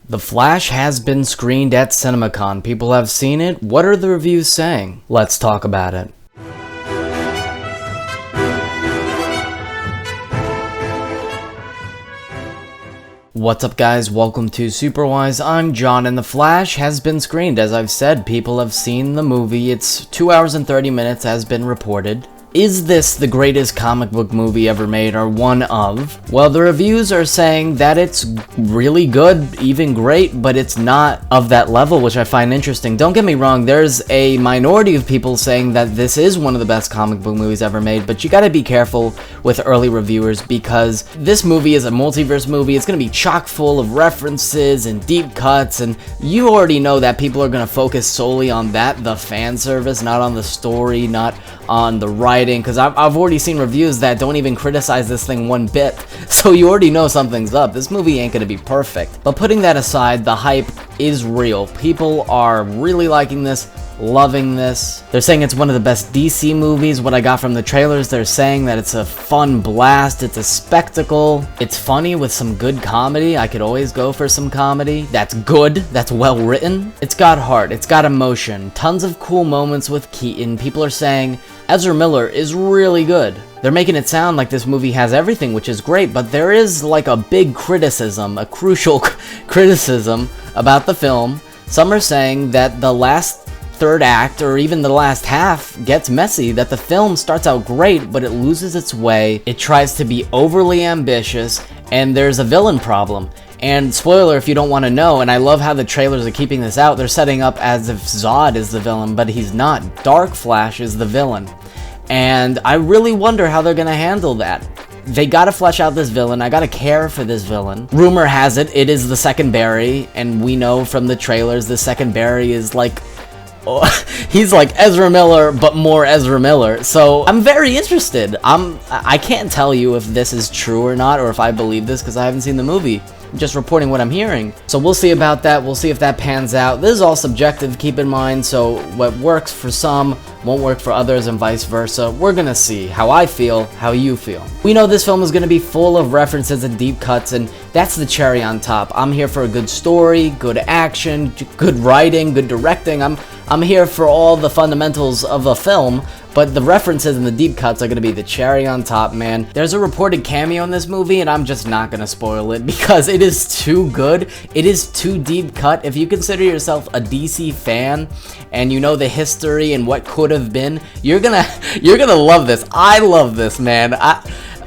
The Flash has been screened at CinemaCon. People have seen it. What are the reviews saying? Let's talk about it. What's up guys, welcome to Superwise. I'm John and The Flash has been screened. As I've said, people have seen the movie. It's 2 hours and 30 minutes has been reported. Is this the greatest comic book movie ever made, or one of? Well, the reviews are saying that it's really good, even great, but it's not of that level, which I find interesting. Don't get me wrong, there's a minority of people saying that this is one of the best comic book movies ever made, but you gotta be careful with early reviewers because this movie is a multiverse movie. It's gonna be chock full of references and deep cuts, and you already know that people are gonna focus solely on that, the fan service, not on the story, not on the writing, because I've already seen reviews that don't even criticize this thing one bit, so you already know something's up. This movie ain't gonna be perfect. But putting that aside, the hype is real. People are really liking this, loving this. They're saying it's one of the best DC movies. What I got from the trailers, they're saying that it's a fun blast, it's a spectacle, it's funny with some good comedy. I could always go for some comedy that's good, that's well written. It's got heart, it's got emotion, tons of cool moments with Keaton. People are saying Ezra Miller is really good. They're making it sound like this movie has everything, which is great, but there is like a big criticism, a crucial criticism about the film. Some are saying that the last third act, or even the last half, gets messy, that the film starts out great, but it loses its way. It tries to be overly ambitious, and there's a villain problem. And spoiler if you don't want to know, and I love how the trailers are keeping this out, they're setting up as if Zod is the villain, but he's not. Dark Flash is the villain. And I really wonder how they're gonna handle that. They gotta flesh out this villain. I gotta care for this villain. Rumor has it, it is the second Barry, and we know from the trailers the second Barry is like, he's like Ezra Miller, but more Ezra Miller. So I'm very interested. I can't tell you if this is true or not, or if I believe this because I haven't seen the movie. I'm just reporting what I'm hearing. So we'll see about that. We'll see if that pans out. This is all subjective, keep in mind. So what works for some won't work for others and vice versa. We're gonna see how I feel, how you feel. We know this film is gonna be full of references and deep cuts, and that's the cherry on top. I'm here for a good story, good action, good writing, good directing. I'm here for all the fundamentals of a film, but the references and the deep cuts are going to be the cherry on top, man. There's a reported cameo in this movie, and I'm just not going to spoil it because it is too good. It is too deep cut. If you consider yourself a DC fan and you know the history and what could have been, you're gonna love this. I love this, man.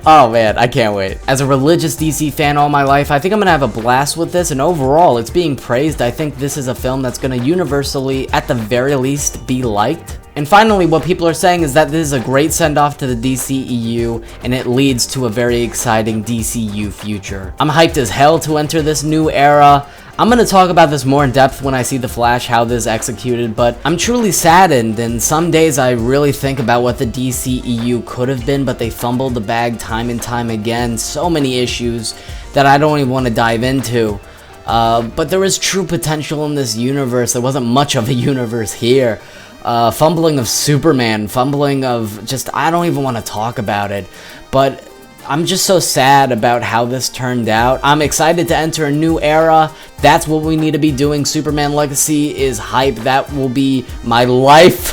Oh man, I can't wait. As a religious DC fan all my life, I think I'm gonna have a blast with this, and overall, it's being praised. I think this is a film that's gonna universally, at the very least, be liked. And finally, what people are saying is that this is a great send-off to the DCEU, and it leads to a very exciting DCU future. I'm hyped as hell to enter this new era. I'm going to talk about this more in depth when I see The Flash, how this is executed, but I'm truly saddened, and some days I really think about what the DCEU could have been, but they fumbled the bag time and time again. So many issues that I don't even want to dive into. But there is true potential in this universe. There wasn't much of a universe here. Fumbling of Superman, fumbling of just, I don't even want to talk about it, but I'm just so sad about how this turned out. I'm excited to enter a new era. That's what we need to be doing. Superman Legacy is hype. That will be my life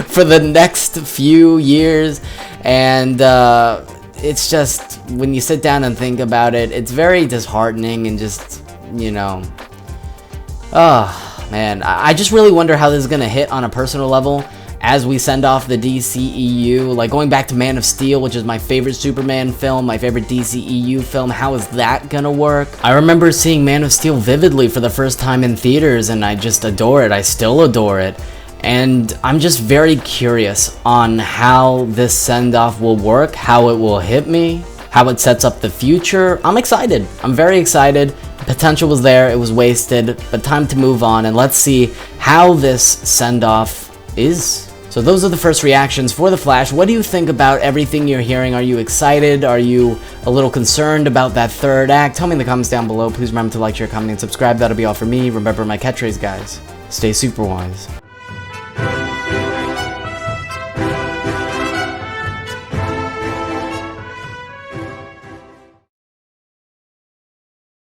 for the next few years. And it's just, when you sit down and think about it, it's very disheartening and just, you know, oh man, I just really wonder how this is gonna hit on a personal level as we send off the DCEU. Like going back to Man of Steel, which is my favorite Superman film, my favorite DCEU film, how is that gonna work? I remember seeing Man of Steel vividly for the first time in theaters, and I just adore it. I still adore it. And I'm just very curious on how this send-off will work, how it will hit me, how it sets up the future. I'm excited. I'm very excited. The potential was there, it was wasted, but time to move on, and let's see how this send-off is. So those are the first reactions for The Flash. What do you think about everything you're hearing? Are you excited? Are you a little concerned about that third act? Tell me in the comments down below. Please remember to like, share, comment, and subscribe. That'll be all for me. Remember my catchphrase, guys. Stay super wise.